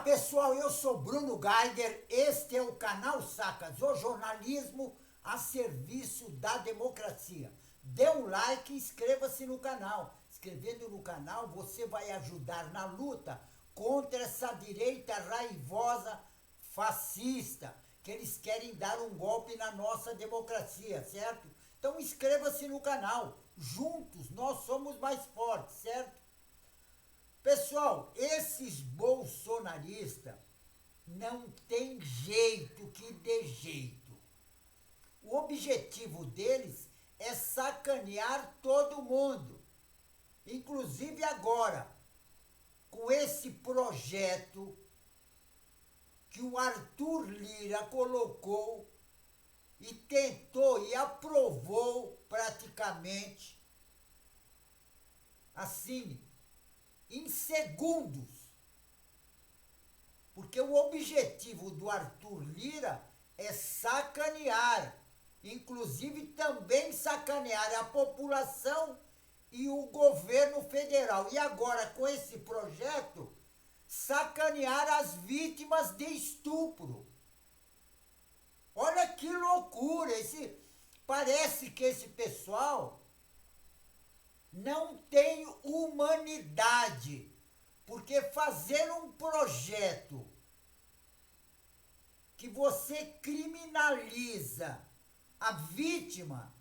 Pessoal, eu sou Bruno Geiger, este é o canal Sacas, o jornalismo a serviço da democracia. Dê um like e inscreva-se no canal. Inscrevendo no canal, você vai ajudar na luta contra essa direita raivosa, fascista, que eles querem dar um golpe na nossa democracia, certo? Então inscreva-se no canal. Juntos nós somos mais fortes, certo? Pessoal, esses bolsonaristas não tem jeito que dê jeito. O objetivo deles é sacanear todo mundo. Inclusive agora, com esse projeto que o Arthur Lira colocou e tentou e aprovou praticamente assim, em segundos. Porque o objetivo do Arthur Lira é sacanear, inclusive também sacanear a população e o governo federal. E agora, com esse projeto, sacanear as vítimas de estupro. Olha que loucura! Parece que esse pessoal não tem humanidade, porque fazer um projeto que você criminaliza a vítima,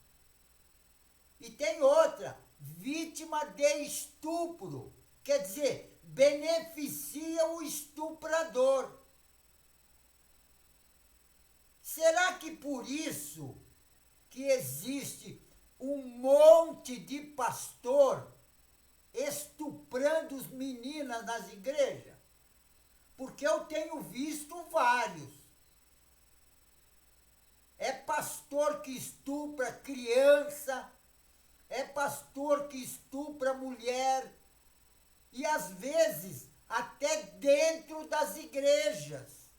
e tem outra, vítima de estupro, quer dizer, beneficia o estuprador. Será que por isso que existe um monte de pastor estuprando as meninas nas igrejas? Porque eu tenho visto vários. É pastor que estupra criança, é pastor que estupra mulher, e às vezes até dentro das igrejas.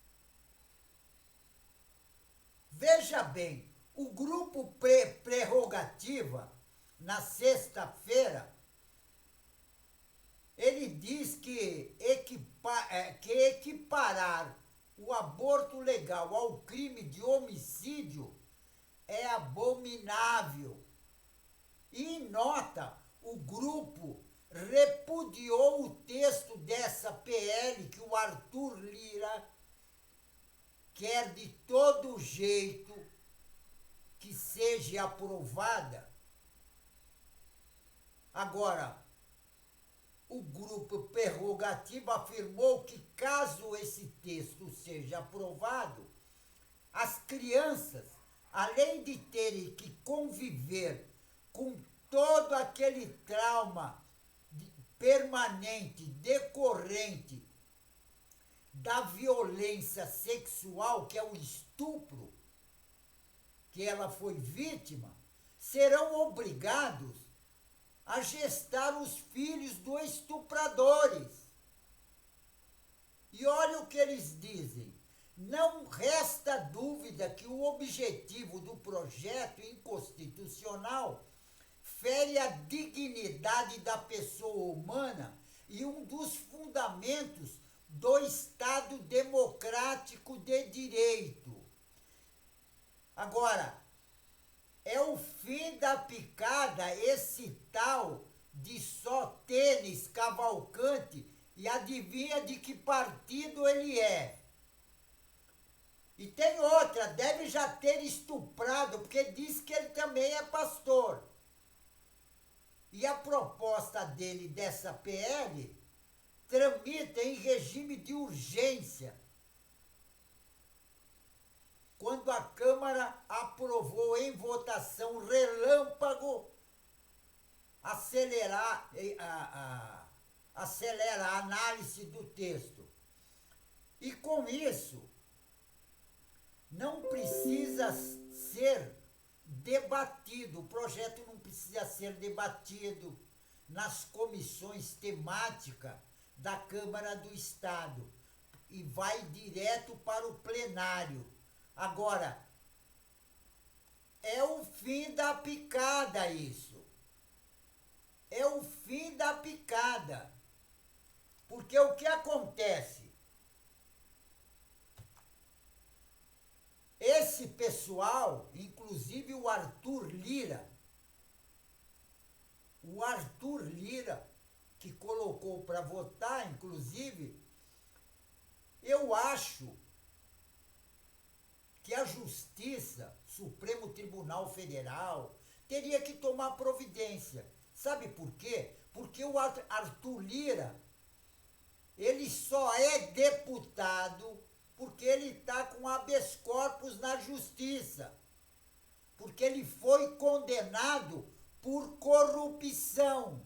Veja bem, o grupo Prerrogativa, na sexta-feira, ele diz que equiparar o aborto legal ao crime de homicídio é abominável. E em nota, o grupo repudiou o texto dessa PL que o Arthur Lira quer de todo jeito que seja aprovada. Agora, o grupo Prerrogativa afirmou que, caso esse texto seja aprovado, as crianças, além de terem que conviver com todo aquele trauma permanente, decorrente da violência sexual, que é o estupro, que ela foi vítima, serão obrigados a gestar os filhos dos estupradores. E olha o que eles dizem. Não resta dúvida que o objetivo do projeto inconstitucional fere a dignidade da pessoa humana e um dos fundamentos do Estado democrático de direito. Agora, é o fim da picada esse tal de só tênis Cavalcante, e adivinha de que partido ele é. E tem outra, deve já ter estuprado, porque diz que ele também é pastor. E a proposta dele, dessa PL, tramita em regime de urgência, quando a Câmara aprovou em votação relâmpago acelera a análise do texto. E com isso, não precisa ser debatido, o projeto não precisa ser debatido nas comissões temáticas da Câmara do Estado e vai direto para o plenário. Agora, é o fim da picada isso. É o fim da picada. Porque o que acontece? esse pessoal, inclusive o Arthur Lira, que colocou para votar, inclusive, eu acho que a Justiça, Supremo Tribunal Federal, teria que tomar providência. Sabe por quê? Porque o Arthur Lira, ele só é deputado porque ele está com habeas corpus na Justiça. Porque ele foi condenado por corrupção.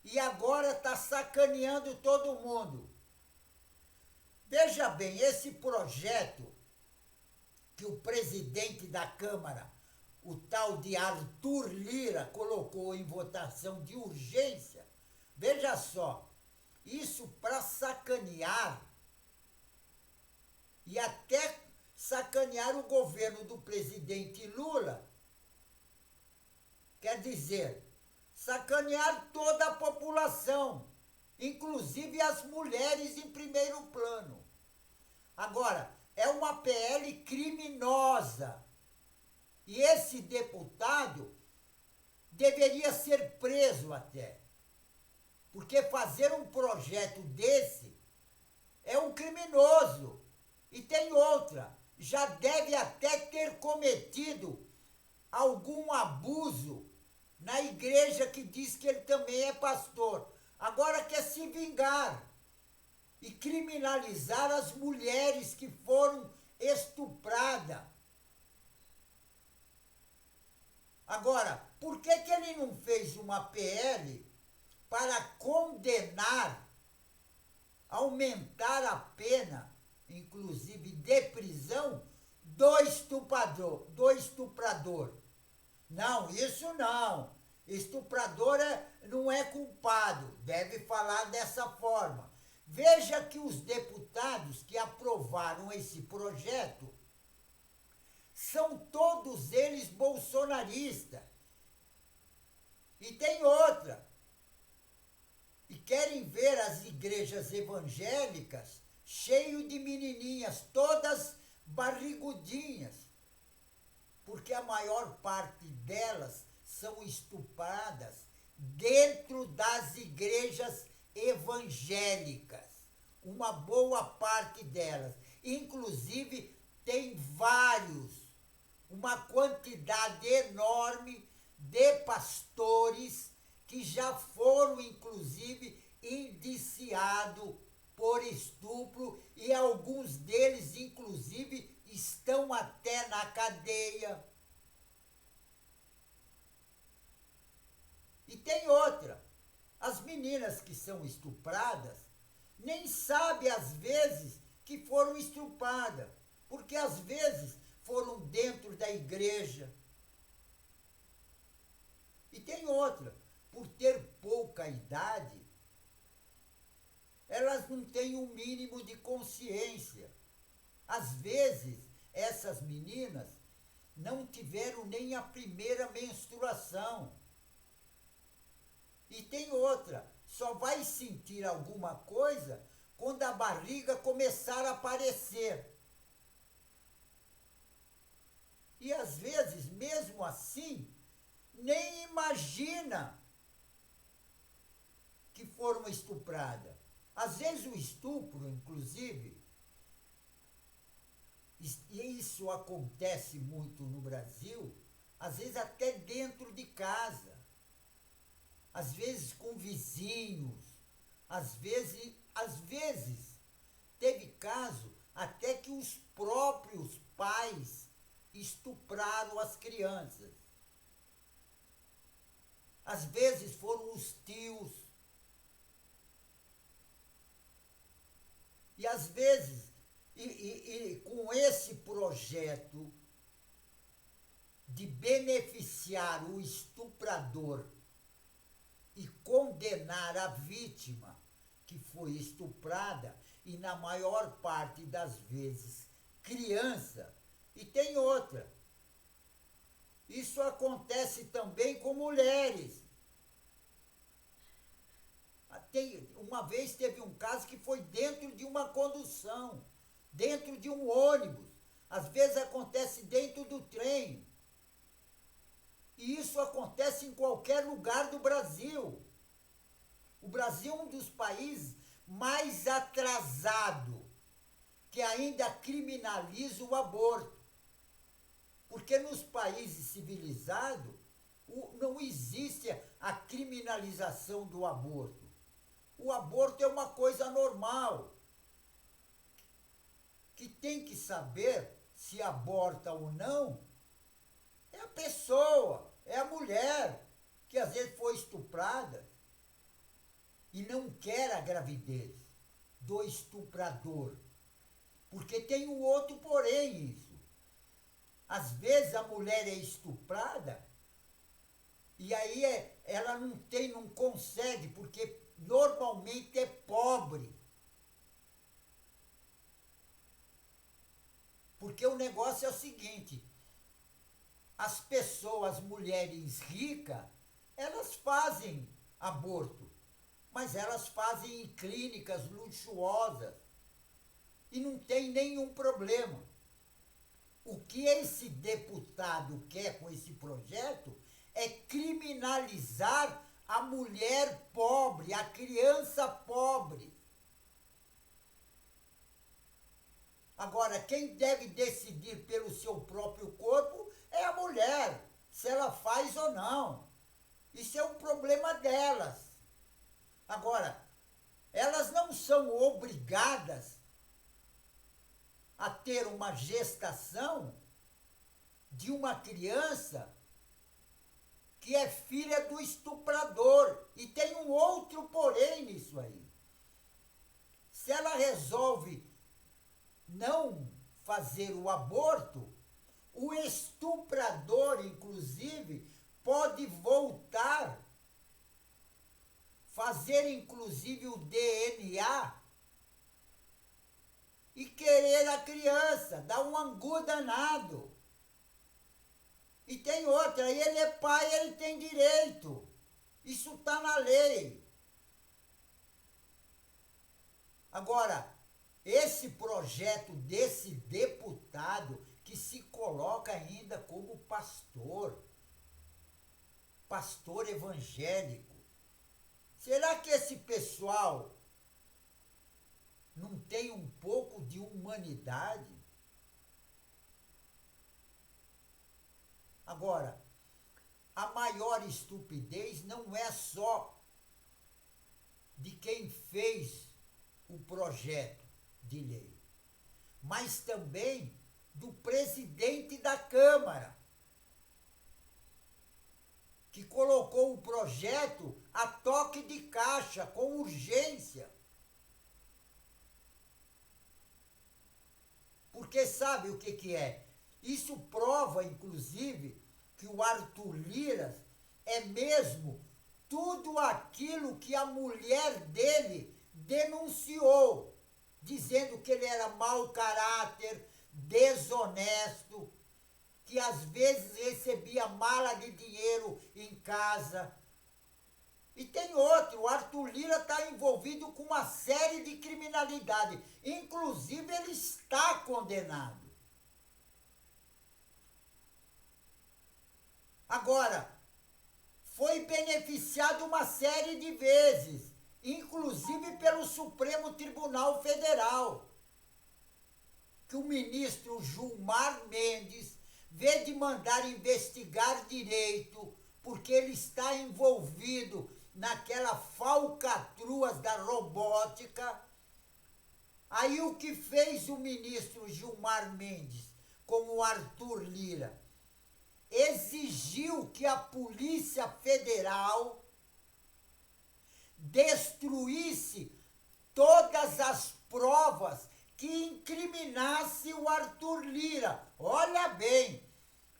E agora está sacaneando todo mundo. Veja bem, esse projeto que o presidente da Câmara, o tal de Arthur Lira, colocou em votação de urgência, veja só, isso para sacanear e até sacanear o governo do presidente Lula, quer dizer, sacanear toda a população, inclusive as mulheres em primeiro plano. Agora, é uma PL criminosa. E esse deputado deveria ser preso até. Porque fazer um projeto desse é um criminoso. E tem outra, já deve até ter cometido algum abuso na igreja que diz que ele também é pastor. Agora quer se vingar e criminalizar as mulheres que foram estupradas. Agora, por que ele não fez uma PL para condenar, aumentar a pena, inclusive de prisão, do estuprador? Não, isso não. Estuprador não é culpado, deve falar dessa forma. Veja que os deputados que aprovaram esse projeto são todos eles bolsonaristas. E tem outra. E querem ver as igrejas evangélicas cheias de menininhas, todas barrigudinhas. Porque a maior parte delas são estupradas dentro das igrejas evangélicas. Uma boa parte delas. Inclusive, tem uma quantidade enorme de pastores que já foram, inclusive, indiciados por estupro e alguns deles, inclusive, estão até na cadeia. E tem outra. As meninas que são estupradas nem sabem, às vezes, que foram estupradas. Porque, às vezes, foram dentro da igreja. E tem outra. Por ter pouca idade, elas não têm um mínimo de consciência. Às vezes, essas meninas não tiveram nem a primeira menstruação. E tem outra, só vai sentir alguma coisa quando a barriga começar a aparecer. E às vezes, mesmo assim, nem imagina que foram estupradas. Às vezes o estupro, inclusive, e isso acontece muito no Brasil, às vezes até dentro de casa, às vezes com vizinhos, às vezes teve caso até que os próprios pais estupraram as crianças. Às vezes foram os tios. E às vezes, e com esse projeto de beneficiar o estuprador e condenar a vítima que foi estuprada, e na maior parte das vezes criança, e tem outra. Isso acontece também com mulheres. Uma vez teve um caso que foi dentro de uma condução, dentro de um ônibus. Às vezes acontece dentro do trem. E isso acontece em qualquer lugar do Brasil. O Brasil é um dos países mais atrasados que ainda criminaliza o aborto. Porque nos países civilizados não existe a criminalização do aborto. O aborto é uma coisa normal. Que tem que saber se aborta ou não é a pessoa, é a mulher, que às vezes foi estuprada e não quer a gravidez do estuprador. Porque tem um outro porém isso. Às vezes a mulher é estuprada e aí ela não consegue, porque normalmente é pobre. Porque o negócio é o seguinte, as pessoas, as mulheres ricas, elas fazem aborto, mas elas fazem em clínicas luxuosas e não tem nenhum problema. O que esse deputado quer com esse projeto é criminalizar a mulher pobre, a criança pobre. Agora, quem deve decidir pelo seu próprio corpo é a mulher, se ela faz ou não. Isso é um problema delas. Agora, elas não são obrigadas a ter uma gestação de uma criança que é filha do estuprador. E tem um outro porém nisso aí. Se ela resolve não fazer o aborto, o estuprador, inclusive, pode voltar, fazer inclusive o DNA e querer a criança, dar um angu danado. E tem outra, ele é pai, ele tem direito. Isso está na lei. Agora, esse projeto desse deputado que se coloca ainda como pastor evangélico, será que esse pessoal não tem um pouco de humanidade? Agora, a maior estupidez não é só de quem fez o projeto de lei, mas também do presidente da Câmara, que colocou o projeto a toque de caixa, com urgência. Porque sabe o que é? Isso prova, inclusive, que o Arthur Lira é mesmo tudo aquilo que a mulher dele denunciou, dizendo que ele era mau caráter, desonesto, que às vezes recebia mala de dinheiro em casa. E tem outro, o Arthur Lira está envolvido com uma série de criminalidade. Inclusive, ele está condenado. Agora, foi beneficiado uma série de vezes, inclusive pelo Supremo Tribunal Federal, que o ministro Gilmar Mendes vê de mandar investigar direito, porque ele está envolvido naquela falcatruas da robótica. Aí o que fez o ministro Gilmar Mendes com o Arthur Lira? Exigiu que a Polícia Federal destruísse todas as provas que incriminasse o Arthur Lira. Olha bem,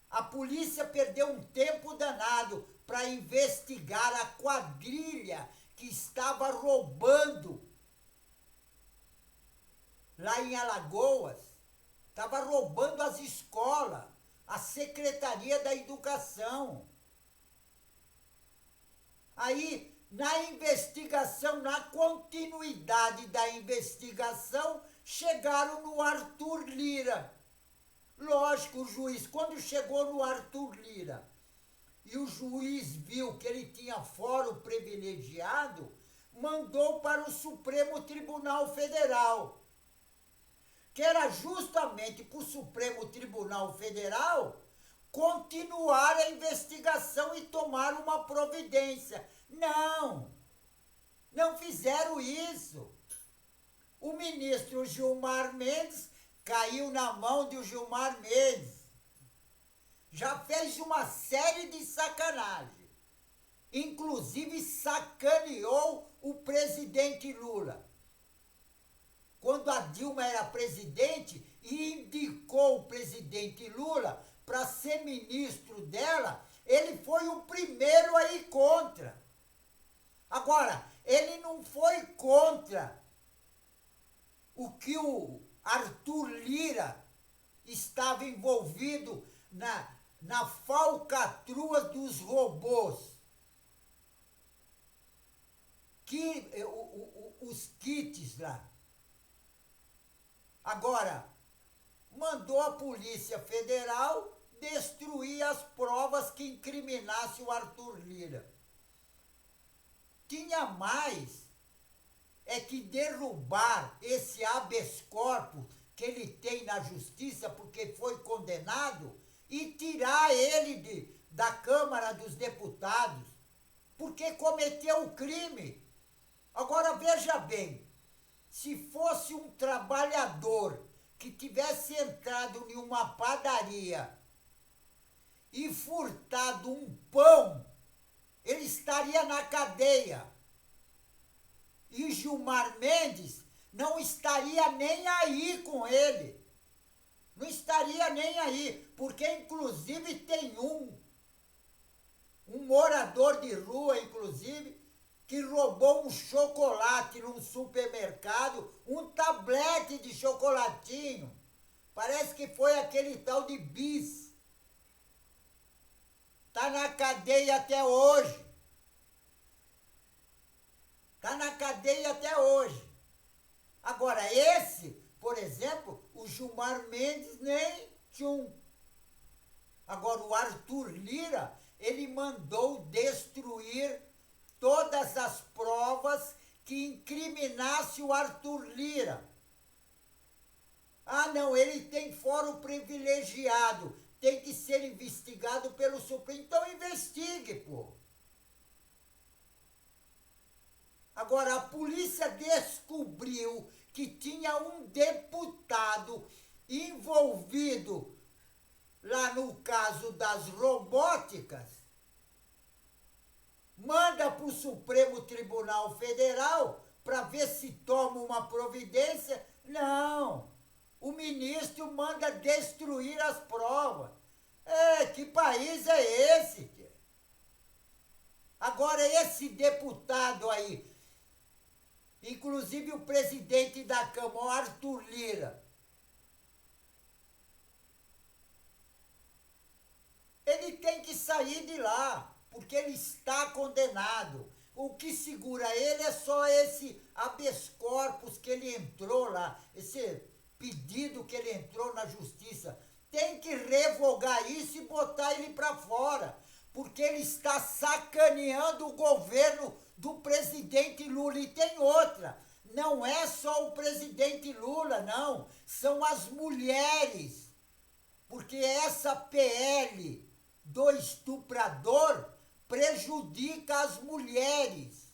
a polícia perdeu um tempo danado para investigar a quadrilha que estava roubando lá em Alagoas, estava roubando as escolas, a Secretaria da Educação. Aí, na investigação, na continuidade da investigação, chegaram no Arthur Lira. Lógico, o juiz, quando chegou no Arthur Lira e o juiz viu que ele tinha fórum privilegiado, mandou para o Supremo Tribunal Federal, que era justamente para o Supremo Tribunal Federal continuar a investigação e tomar uma providência. Não, não fizeram isso. O ministro Gilmar Mendes caiu na mão do Gilmar Mendes. Já fez uma série de sacanagem. Inclusive sacaneou o presidente Lula. Quando a Dilma era presidente e indicou o presidente Lula para ser ministro dela, ele foi o primeiro a ir contra. Agora, ele não foi contra o que o Arthur Lira estava envolvido na falcatrua dos robôs. Os kits lá. Agora, mandou a Polícia Federal destruir as provas que incriminassem o Arthur Lira. Tinha mais que derrubar esse habeas corpus que ele tem na justiça porque foi condenado e tirar ele da Câmara dos Deputados porque cometeu o crime. Agora veja bem, se fosse um trabalhador que tivesse entrado em uma padaria e furtado um pão, ele estaria na cadeia. E Gilmar Mendes não estaria nem aí com ele. Não estaria nem aí, porque inclusive tem um morador de rua, inclusive, que roubou um chocolate num supermercado, um tablete de chocolatinho. Parece que foi aquele tal de Bis. Tá na cadeia até hoje. Tá na cadeia até hoje. Agora, esse, por exemplo, o Gilmar Mendes nem tchum. Agora, o Arthur Lira, ele mandou destruir todas as provas que incriminassem o Arthur Lira. Ah, não, ele tem fórum privilegiado, tem que ser investigado pelo Supremo. Então investigue, pô. Agora, a polícia descobriu que tinha um deputado envolvido lá no caso das robóticas, manda para o Supremo Tribunal Federal para ver se toma uma providência. Não, o ministro manda destruir as provas. Que país é esse? Agora, esse deputado aí, inclusive o presidente da Câmara, o Arthur Lira, ele tem que sair de lá, porque ele está condenado. O que segura ele é só esse habeas corpus que ele entrou lá, esse pedido que ele entrou na justiça. Tem que revogar isso e botar ele para fora, porque ele está sacaneando o governo do presidente Lula. E tem outra, não é só o presidente Lula, não, são as mulheres, porque essa PL do estuprador prejudica as mulheres.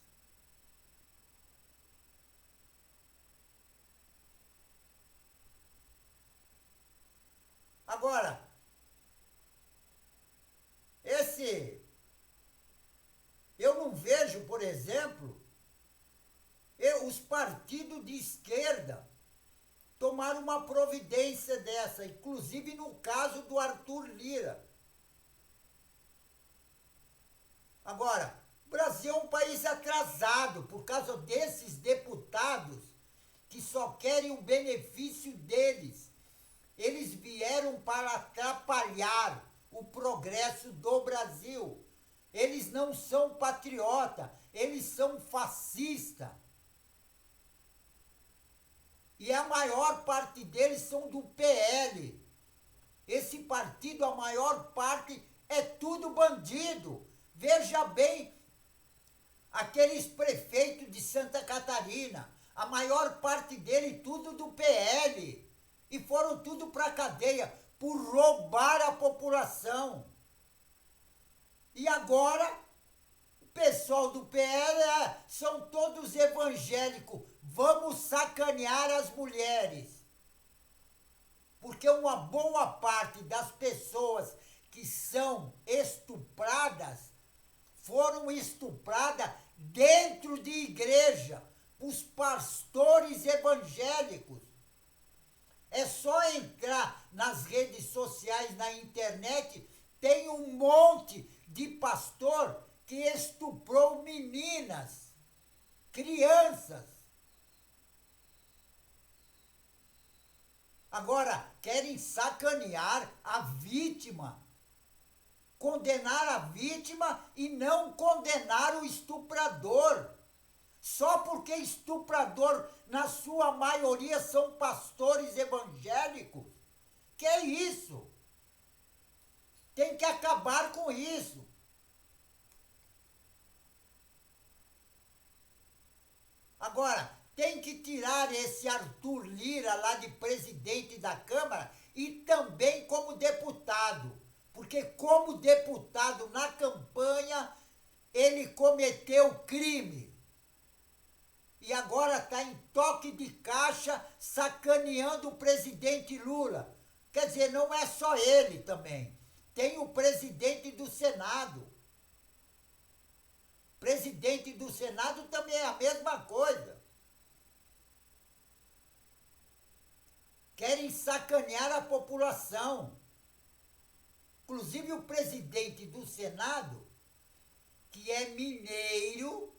Agora, eu não vejo, por exemplo, os partidos de esquerda tomar uma providência dessa, inclusive no caso do Arthur Lira. Agora, o Brasil é um país atrasado por causa desses deputados que só querem o benefício deles. Eles vieram para atrapalhar o progresso do Brasil. Eles não são patriota, eles são fascistas. E a maior parte deles são do PL. Esse partido, a maior parte, é tudo bandido. Veja bem aqueles prefeitos de Santa Catarina, a maior parte dele tudo do PL. E foram tudo para a cadeia por roubar a população. E agora, o pessoal do PL são todos evangélicos. Vamos sacanear as mulheres. Porque uma boa parte das pessoas que são estupradas foram estupradas dentro de igreja, os pastores evangélicos. É só entrar nas redes sociais, na internet, tem um monte de pastor que estuprou meninas, crianças. Agora, querem sacanear a vítima, condenar a vítima e não condenar o estuprador. Só porque estuprador, na sua maioria, são pastores evangélicos. Que é isso? Tem que acabar com isso. Agora, tem que tirar esse Arthur Lira lá de presidente da Câmara e também como deputado. Porque como deputado na campanha, ele cometeu crime. E agora está em toque de caixa sacaneando o presidente Lula. Quer dizer, não é só ele também. Tem o presidente do Senado. Presidente do Senado também é a mesma coisa. Querem sacanear a população. Inclusive o presidente do Senado, que é mineiro,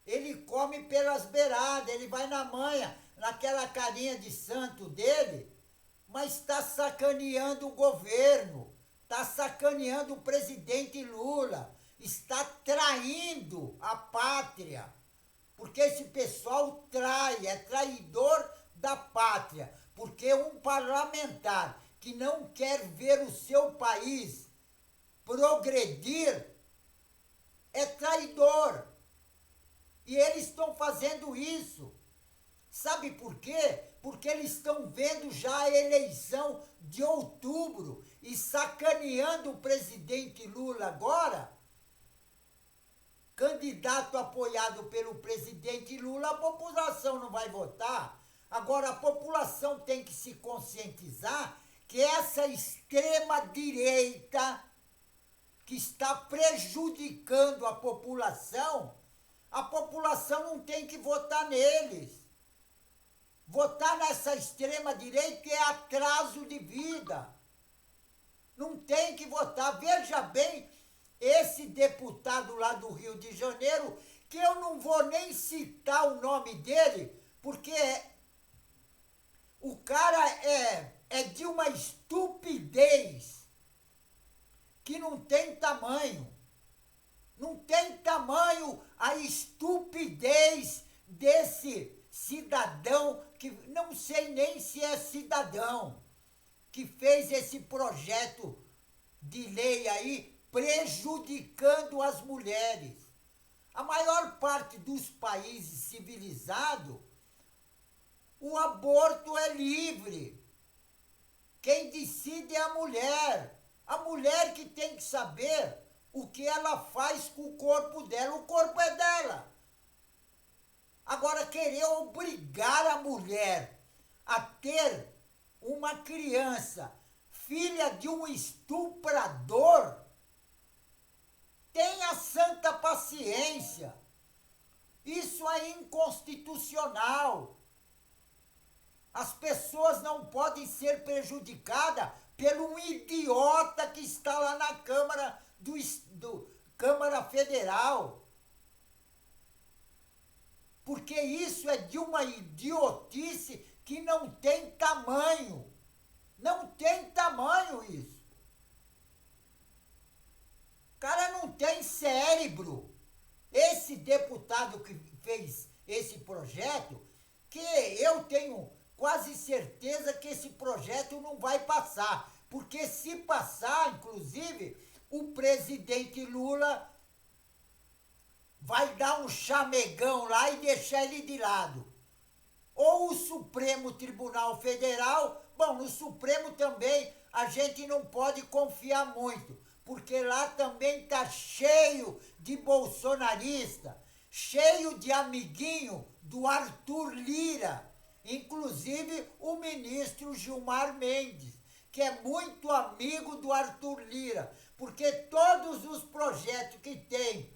ele come pelas beiradas, ele vai na manha, naquela carinha de santo dele, mas está sacaneando o governo, está sacaneando o presidente Lula, está traindo a pátria, porque esse pessoal trai, é traidor da pátria, porque um parlamentar que não quer ver o seu país progredir é traidor. E eles estão fazendo isso. Sabe por quê? Porque eles estão vendo já a eleição de outubro e sacaneando o presidente Lula agora, candidato apoiado pelo presidente Lula, a população não vai votar. Agora, a população tem que se conscientizar que essa extrema-direita que está prejudicando a população não tem que votar neles. Votar nessa extrema-direita é atraso de vida. Não tem que votar. Veja bem, esse deputado lá do Rio de Janeiro, que eu não vou nem citar o nome dele, porque o cara é de uma estupidez que não tem tamanho. Não tem tamanho a estupidez desse cidadão, que não sei nem se é cidadão, que fez esse projeto de lei aí prejudicando as mulheres. A maior parte dos países civilizados, o aborto é livre. Quem decide é a mulher. A mulher que tem que saber o que ela faz com o corpo dela. O corpo é dela. Agora, querer obrigar a mulher a ter uma criança, filha de um estuprador, tenha santa paciência. Isso é inconstitucional. As pessoas não podem ser prejudicadas pelo um idiota que está lá na Câmara Câmara Federal. Porque isso é de uma idiotice que não tem tamanho. Não tem tamanho isso. O cara não tem cérebro. Esse deputado que fez esse projeto, que eu tenho quase certeza que esse projeto não vai passar, Porque se passar, inclusive, o presidente Lula vai dar um chamegão lá e deixar ele de lado. Ou o Supremo Tribunal Federal, bom, no Supremo também a gente não pode confiar muito, porque lá também está cheio de bolsonarista, cheio de amiguinho do Arthur Lira, inclusive o ministro Gilmar Mendes, que é muito amigo do Arthur Lira, porque todos os projetos que tem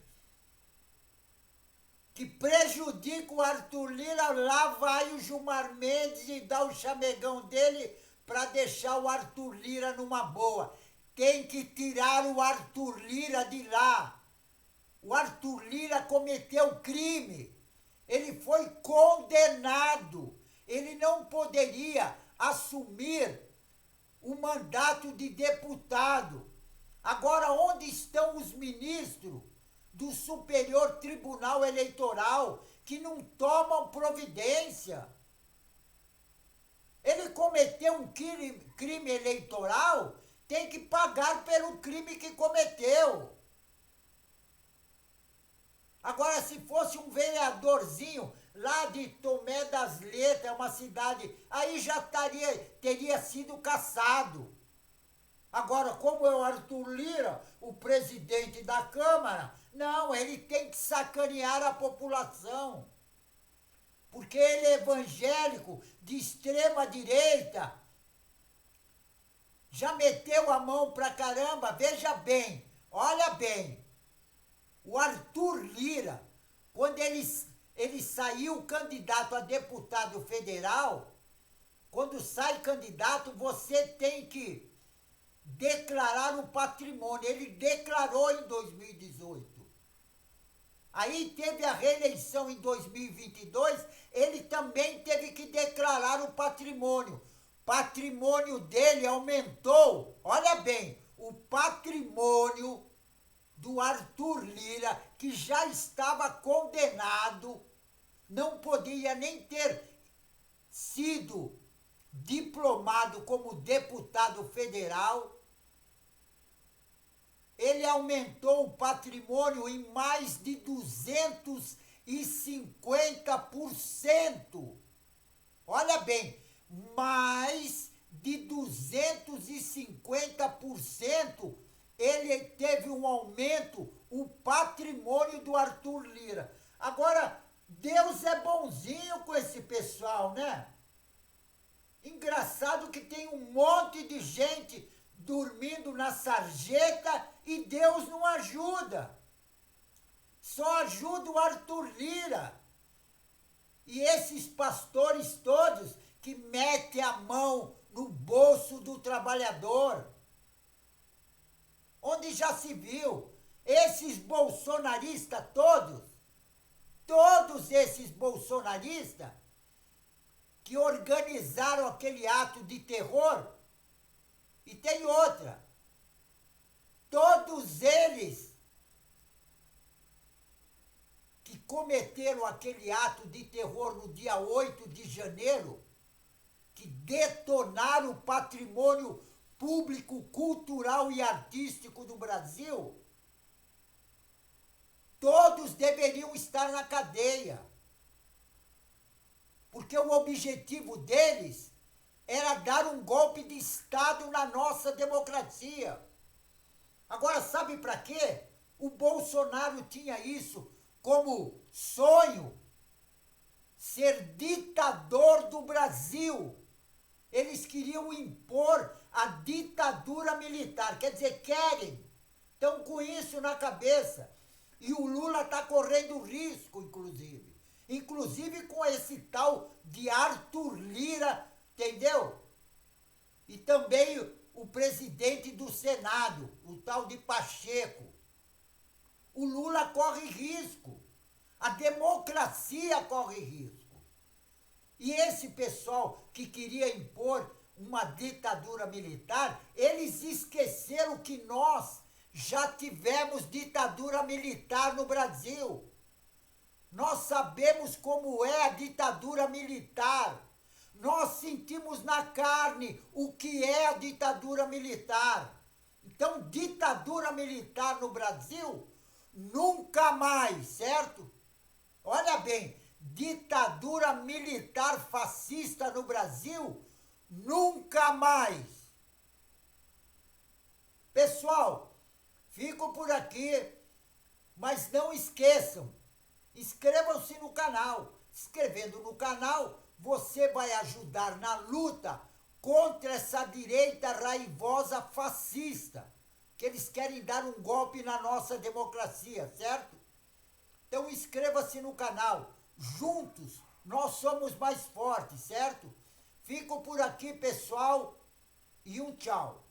que prejudica o Arthur Lira, lá vai o Gilmar Mendes e dá o chamegão dele para deixar o Arthur Lira numa boa. Tem que tirar o Arthur Lira de lá. O Arthur Lira cometeu crime. Ele foi condenado. Ele não poderia assumir o mandato de deputado. Agora, onde estão os ministros do Superior Tribunal Eleitoral que não tomam providência? Ele cometeu um crime eleitoral, tem que pagar pelo crime que cometeu. Agora, se fosse um vereadorzinho lá de Tomé das Letras, uma cidade, aí já teria sido cassado. Agora, como é o Arthur Lira, o presidente da Câmara, não, ele tem que sacanear a população. Porque ele é evangélico, de extrema direita, já meteu a mão pra caramba. Veja bem, olha bem, o Arthur Lira, quando ele saiu candidato a deputado federal, quando sai candidato, você tem que declarar o patrimônio. Ele declarou em 2018. Aí teve a reeleição em 2022, ele também teve que declarar o patrimônio. O patrimônio dele aumentou. Olha bem, o patrimônio do Arthur Lira, que já estava condenado, não podia nem ter sido diplomado como deputado federal. Ele aumentou o patrimônio em mais de 250%. Olha bem, mais de 250%. Ele teve um aumento, o patrimônio do Arthur Lira. Agora, Deus é bonzinho com esse pessoal, né? Engraçado que tem um monte de gente dormindo na sarjeta e Deus não ajuda. Só ajuda o Arthur Lira. E esses pastores todos que metem a mão no bolso do trabalhador. Onde já se viu, esses bolsonaristas todos esses bolsonaristas que organizaram aquele ato de terror. E tem outra, todos eles que cometeram aquele ato de terror no dia 8 de janeiro, que detonaram o patrimônio público, cultural e artístico do Brasil, todos deveriam estar na cadeia. Porque o objetivo deles era dar um golpe de Estado na nossa democracia. Agora, sabe para quê? O Bolsonaro tinha isso como sonho, ser ditador do Brasil. Eles queriam impor a ditadura militar, quer dizer, querem, estão com isso na cabeça. E o Lula está correndo risco, inclusive com esse tal de Arthur Lira, entendeu? E também o presidente do Senado, o tal de Pacheco. O Lula corre risco, a democracia corre risco. E esse pessoal que queria impor uma ditadura militar, eles esqueceram que nós já tivemos ditadura militar no Brasil. Nós sabemos como é a ditadura militar. Nós sentimos na na carne o que é a ditadura militar. Então, ditadura militar no Brasil, nunca mais, certo? Olha bem, ditadura militar fascista no Brasil, nunca mais. Pessoal, fico por aqui, mas não esqueçam, inscrevam-se no canal. Inscrevendo no canal, você vai ajudar na luta contra essa direita raivosa fascista, que eles querem dar um golpe na nossa democracia, certo? Então inscreva-se no canal. Juntos nós somos mais fortes, certo? Fico por aqui, pessoal, e um tchau.